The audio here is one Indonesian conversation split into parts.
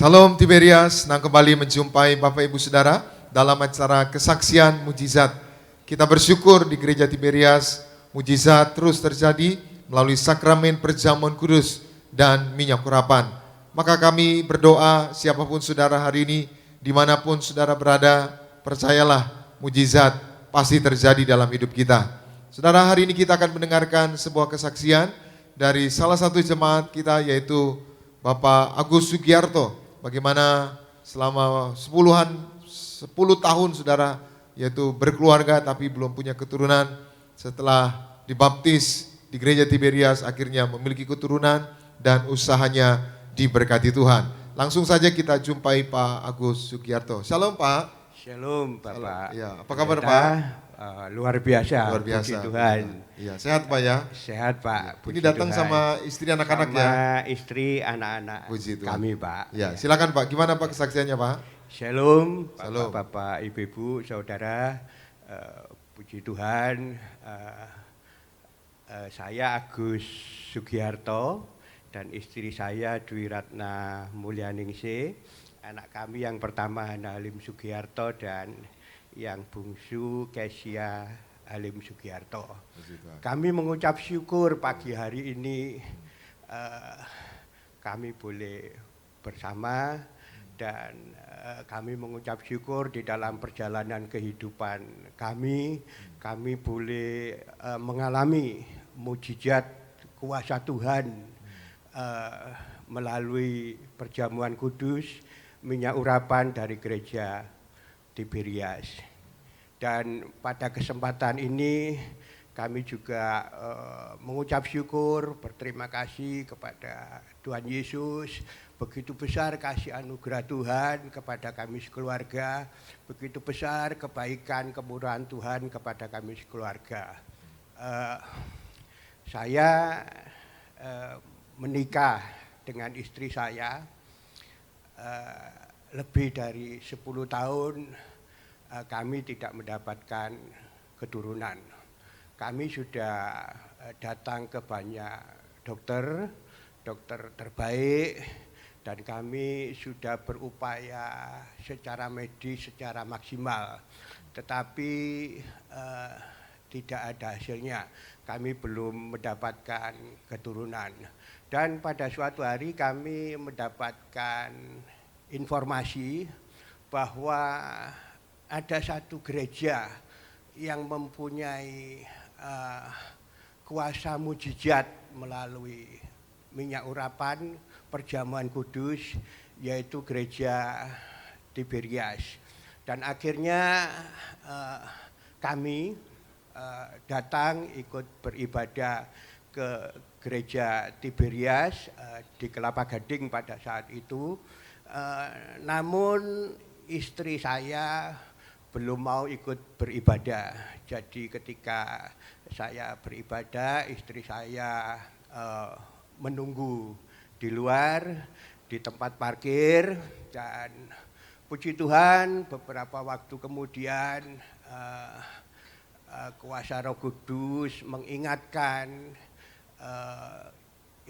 Salam Tiberias, nah kembali menjumpai Bapak Ibu Saudara dalam acara kesaksian mujizat. Kita bersyukur di Gereja Tiberias, mujizat terus terjadi melalui sakramen perjamuan kudus dan minyak urapan. Maka kami berdoa siapapun saudara hari ini, dimanapun saudara berada, percayalah mujizat pasti terjadi dalam hidup kita. Saudara, hari ini kita akan mendengarkan sebuah kesaksian dari salah satu jemaat kita, yaitu Bapak Agus Sugiarto. Bagaimana selama 10 tahun saudara, yaitu berkeluarga tapi belum punya keturunan. Setelah dibaptis di Gereja Tiberias, akhirnya memiliki keturunan dan usahanya diberkati Tuhan. Langsung saja kita jumpai Pak Agus Sugiarto. Shalom Pak. Shalom Bapak. Ya, apa kabar Pak? Luar biasa. Luar biasa. Puji Tuhan. Iya, sehat Pak ya? Sehat Pak. Ini datang Tuhan. sama istri anak-anak ya? Sama istri anak-anak kami Pak. Ya, silakan Pak. Gimana Pak kesaksiannya Pak? Shalom, Shalom. Bapak, Ibu, Saudara. Puji Tuhan. Saya Agus Sugiarto dan istri saya Dwi Ratna Mulyaningsih. Anak kami yang pertama Hana Halim Sugiarto dan yang bungsu Kesia Halim Sugiarto. Kami mengucap syukur pagi hari ini kami boleh bersama dan kami mengucap syukur di dalam perjalanan kehidupan kami boleh mengalami mujizat kuasa Tuhan melalui perjamuan kudus minyak urapan dari Gereja Tiberias. Dan pada kesempatan ini kami juga mengucap syukur, berterima kasih kepada Tuhan Yesus. Begitu besar kasih anugerah Tuhan kepada kami sekeluarga, begitu besar kebaikan kemurahan Tuhan kepada kami sekeluarga. Saya menikah dengan istri saya lebih dari 10 tahun kami tidak mendapatkan keturunan. Kami sudah datang ke banyak dokter terbaik dan kami sudah berupaya secara medis, secara maksimal. Tetapi tidak ada hasilnya. Kami belum mendapatkan keturunan. Dan pada suatu hari kami mendapatkan informasi bahwa ada satu gereja yang mempunyai kuasa mujizat melalui minyak urapan perjamuan kudus, yaitu Gereja Tiberias. Dan akhirnya kami datang ikut beribadah ke Gereja Tiberias di Kelapa Gading pada saat itu. Namun istri saya belum mau ikut beribadah. Jadi ketika saya beribadah, istri saya menunggu di luar di tempat parkir, dan puji Tuhan beberapa waktu kemudian kuasa Roh Kudus mengingatkan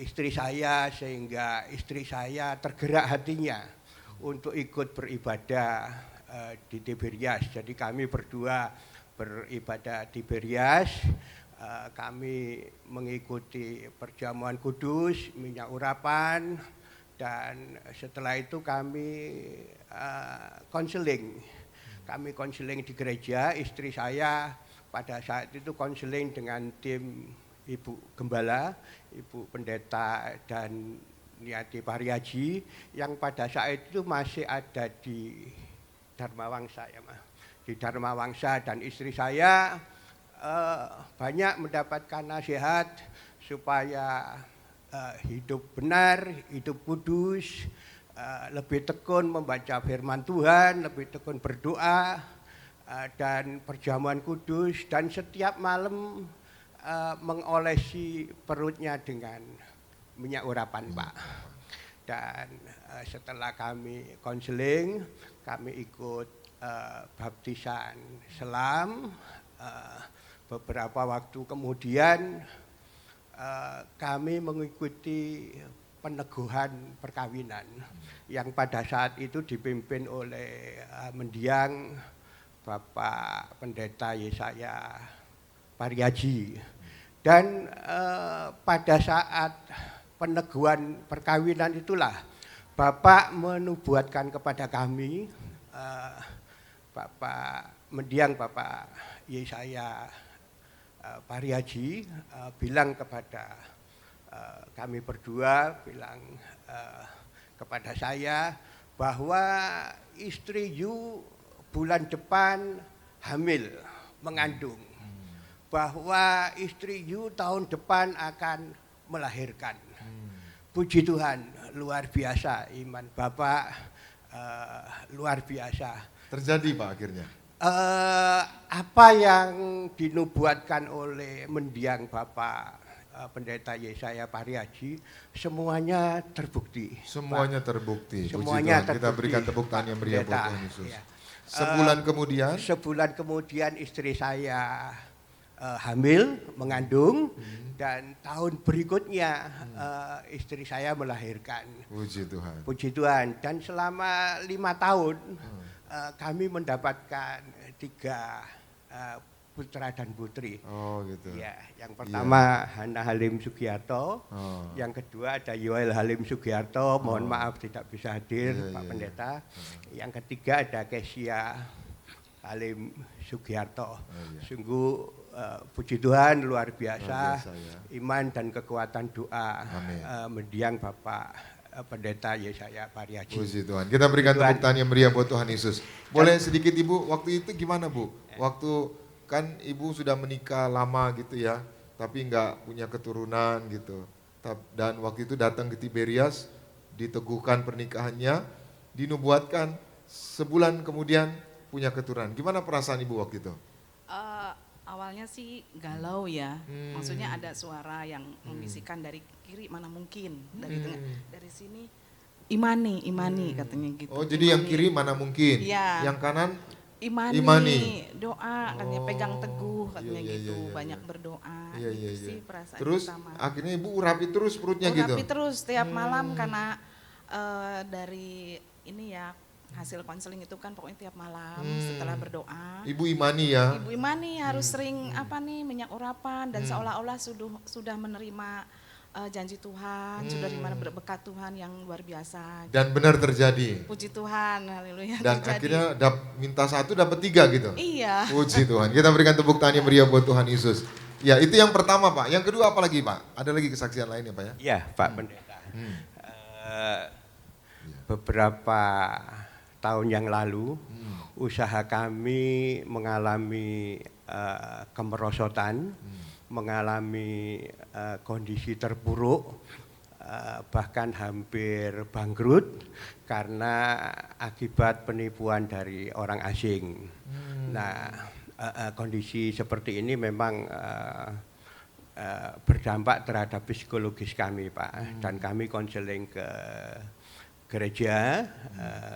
istri saya, sehingga istri saya tergerak hatinya untuk ikut beribadah di Tiberias. Jadi kami berdua beribadah di Tiberias, kami mengikuti perjamuan kudus, minyak urapan, dan setelah itu kami konseling. Kami konseling di gereja, istri saya pada saat itu konseling dengan tim Ibu Gembala, Ibu Pendeta dan Niati Pariaji yang pada saat itu masih ada di Dharma Wangsa ya, di Dharma Wangsa, dan istri saya banyak mendapatkan nasihat supaya hidup benar, hidup kudus, lebih tekun membaca firman Tuhan, lebih tekun berdoa dan perjamuan kudus, dan setiap malam mengolesi perutnya dengan minyak urapan Pak. Dan setelah kami konseling, kami ikut baptisan selam. Beberapa waktu kemudian kami mengikuti peneguhan perkawinan yang pada saat itu dipimpin oleh mendiang Bapak Pendeta Yesaya Pariaji. Dan pada saat peneguhan perkawinan itulah Bapak menubuatkan kepada kami, mendiang Bapak Yesaya Pariaji bilang kepada kami berdua, bilang kepada saya bahwa istri you bulan depan hamil, mengandung. Bahwa istri you tahun depan akan melahirkan. Puji Tuhan, luar biasa iman Bapak, luar biasa. Terjadi Pak akhirnya? Apa yang dinubuatkan oleh mendiang Bapak Pendeta Yesaya Pariaji, semuanya terbukti. Semuanya terbukti. Semuanya terbukti. Kita berikan tepuk tangan yang meriah buat Tuhan Yesus. Ya. Sebulan kemudian istri saya hamil, mengandung, dan tahun berikutnya istri saya melahirkan. Puji Tuhan. Puji Tuhan. Dan selama 5 tahun kami mendapatkan 3 putra dan putri. Oh gitu. Ya, yang pertama Hana Halim Sugiarto, yang kedua ada Yoel Halim Sugiarto. Mohon maaf tidak bisa hadir, Pak Pendeta. Yang ketiga ada Kesia Halim Sugiarto. Sungguh puji Tuhan luar biasa, iman dan kekuatan doa mendiang Bapak Pendeta Yesaya Pariaji. Puji Tuhan. Kita berikan tepuk tangan yang meriah buat Tuhan Yesus. Boleh sedikit Ibu, waktu itu gimana Bu? Waktu kan Ibu sudah menikah lama gitu ya, tapi nggak punya keturunan gitu. Dan waktu itu datang ke Tiberias, diteguhkan pernikahannya, dinubuatkan sebulan kemudian punya keturunan. Gimana perasaan Ibu waktu itu? Awalnya sih galau ya, maksudnya ada suara yang membisikkan dari kiri mana mungkin, dari tengah, dari sini imani katanya gitu. Oh jadi yang kiri mana mungkin, ya. Yang kanan imani. Doa katanya pegang teguh katanya gitu, banyak berdoa. Gitu sih perasaan terus pertama. Akhirnya Ibu urapi terus perutnya gitu? Urapi terus tiap malam karena dari ini ya, hasil konseling itu kan pokoknya tiap malam setelah berdoa. Ibu imani ya? Ibu imani harus sering minyak urapan dan seolah-olah sudah menerima janji Tuhan, sudah menerima berkat Tuhan yang luar biasa. Dan benar terjadi? Puji Tuhan, haleluya. Dan terjadi. Akhirnya minta 1 dapat 3 gitu? Iya. Puji Tuhan, kita berikan tepuk tangan yang meriah buat Tuhan Yesus. Ya itu yang pertama Pak, yang kedua apa lagi Pak? Ada lagi kesaksian lain ya Pak ya? Iya Pak Pendeta. Beberapa tahun yang lalu usaha kami mengalami kemerosotan, mengalami kondisi terpuruk, bahkan hampir bangkrut karena akibat penipuan dari orang asing. Nah, kondisi seperti ini memang berdampak terhadap psikologis kami Pak, dan kami konseling ke gereja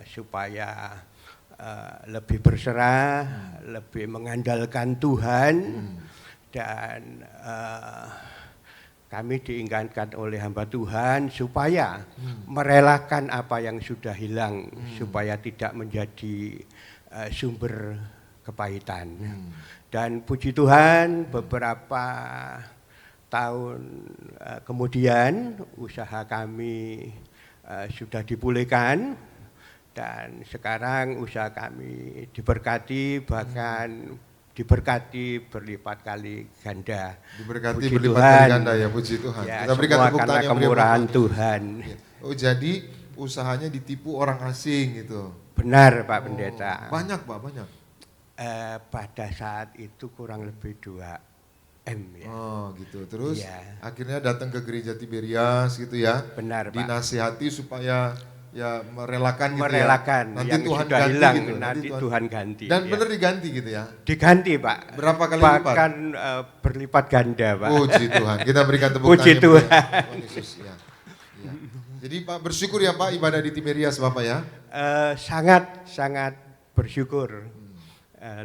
supaya lebih berserah, lebih mengandalkan Tuhan, dan kami diingatkan oleh hamba Tuhan supaya merelakan apa yang sudah hilang, supaya tidak menjadi sumber kepahitan. Dan puji Tuhan beberapa tahun kemudian usaha kami sudah dipulihkan, dan sekarang usaha kami diberkati, bahkan diberkati berlipat kali ganda. Diberkati puji berlipat Tuhan. Kali ganda ya, puji Tuhan. Ya, kita berikan tepuk tangan yang kemurahan Tuhan. Ya. Oh jadi usahanya ditipu orang asing gitu? Benar Pak Pendeta. Banyak Pak, banyak? Pada saat itu kurang lebih 2 M ya. Oh gitu, terus akhirnya datang ke gereja Tiberias gitu ya. Benar Pak. Dinasihati supaya ya merelakan gitu merelakan ya. Nanti yang Tuhan sudah ganti hilang, gitu. nanti Tuhan ganti. Dan benar diganti gitu ya? Diganti Pak. Berapa kali lipat? Bahkan berlipat ganda Pak. Puji Tuhan, kita berikan tepuk tangan. Puji Tuhan. Yesus, ya. Ya. Jadi Pak bersyukur ya Pak ibadah di Tiberias Bapak ya? Sangat bersyukur.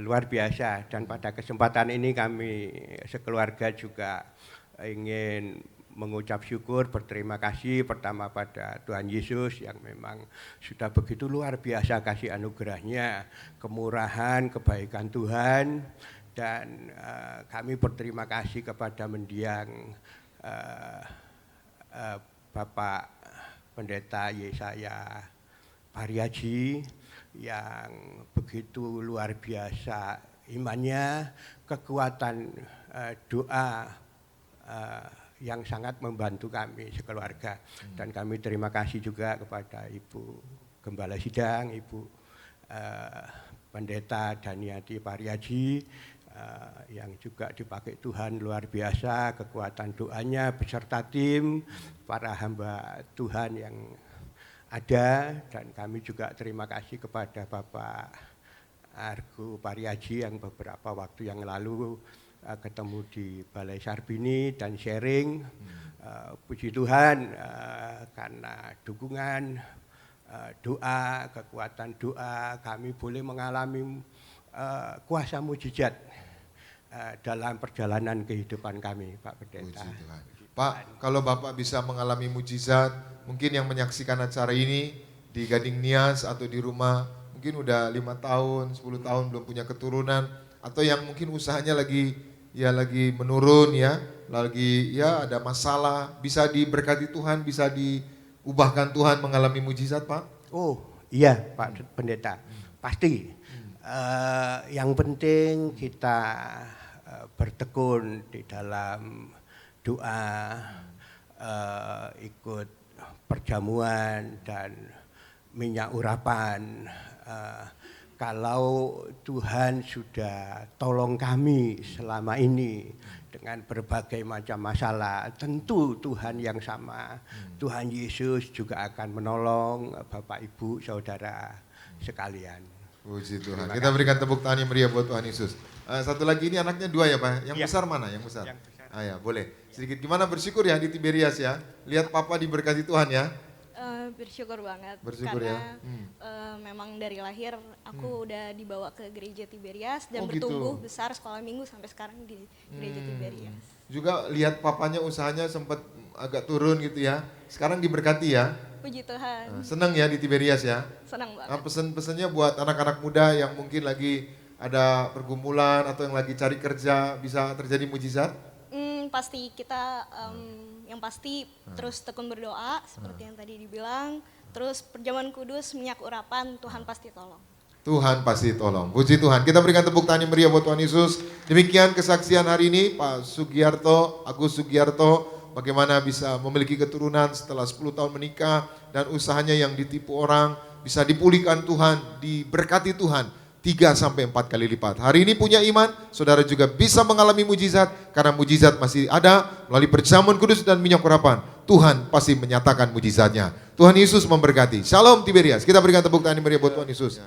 Luar biasa, dan pada kesempatan ini kami sekeluarga juga ingin mengucap syukur, berterima kasih pertama pada Tuhan Yesus yang memang sudah begitu luar biasa kasih anugerahnya, kemurahan, kebaikan Tuhan. Dan kami berterima kasih kepada mendiang Bapak Pendeta Yesaya Pariaji yang begitu luar biasa imannya, kekuatan doa yang sangat membantu kami sekeluarga. Dan kami terima kasih juga kepada Ibu Gembala Sidang, Ibu Pendeta Daniati Pariaji, yang juga dipakai Tuhan luar biasa, kekuatan doanya beserta tim, para hamba Tuhan yang ada. Dan kami juga terima kasih kepada Bapak Argo Pariaji yang beberapa waktu yang lalu ketemu di Balai Sarbini dan sharing. Puji Tuhan karena dukungan doa, kekuatan doa, kami boleh mengalami kuasa mujizat dalam perjalanan kehidupan kami, Pak Pendeta. Pak, kalau Bapak bisa mengalami mujizat, mungkin yang menyaksikan acara ini di Gading Nias atau di rumah, mungkin udah 5 tahun, 10 tahun belum punya keturunan, atau yang mungkin usahanya lagi menurun ya, lagi ya ada masalah, bisa diberkati Tuhan, bisa diubahkan Tuhan mengalami mujizat, Pak? Oh iya Pak Pendeta, pasti. Yang penting kita bertekun di dalam doa, ikut perjamuan dan minyak urapan. Kalau Tuhan sudah tolong kami selama ini dengan berbagai macam masalah, tentu Tuhan yang sama, Tuhan Yesus juga akan menolong Bapak Ibu Saudara sekalian. Puji Tuhan. Kita berikan tepuk tangan yang meriah buat Tuhan Yesus. Satu lagi, ini anaknya 2 ya Pak? Yang besar mana? Yang besar? Yang besar. Ya, boleh. Sedikit gimana bersyukur ya di Tiberias ya. Lihat Papa diberkati Tuhan ya. Bersyukur banget. Bersyukur karena ya. memang dari lahir aku udah dibawa ke gereja Tiberias dan Oh, gitu. bertumbuh besar sekolah minggu sampai sekarang di gereja Tiberias. Juga lihat papanya usahanya sempat agak turun gitu ya. Sekarang diberkati ya. Puji Tuhan, Senang ya di Tiberias ya. senang banget. Pesan-pesannya buat anak-anak muda yang mungkin lagi ada pergumulan atau yang lagi cari kerja, bisa terjadi mujizat? Pasti kita yang pasti terus tekun berdoa seperti yang tadi dibilang. Terus perjamuan kudus, minyak urapan, Tuhan pasti tolong. Tuhan pasti tolong. Puji Tuhan. Kita berikan tepuk tangan yang meriah buat Tuhan Yesus. Demikian kesaksian hari ini Pak Sugiarto, Agus Sugiarto, bagaimana bisa memiliki keturunan setelah 10 tahun menikah dan usahanya yang ditipu orang bisa dipulihkan Tuhan, diberkati Tuhan 3-4 kali lipat. Hari ini punya iman, saudara juga bisa mengalami mujizat karena mujizat masih ada melalui perjamuan kudus dan minyak urapan. Tuhan pasti menyatakan mujizatnya. Tuhan Yesus memberkati. Shalom Tiberias. Kita berikan tepuk tangan yang meriah buat Tuhan Yesus.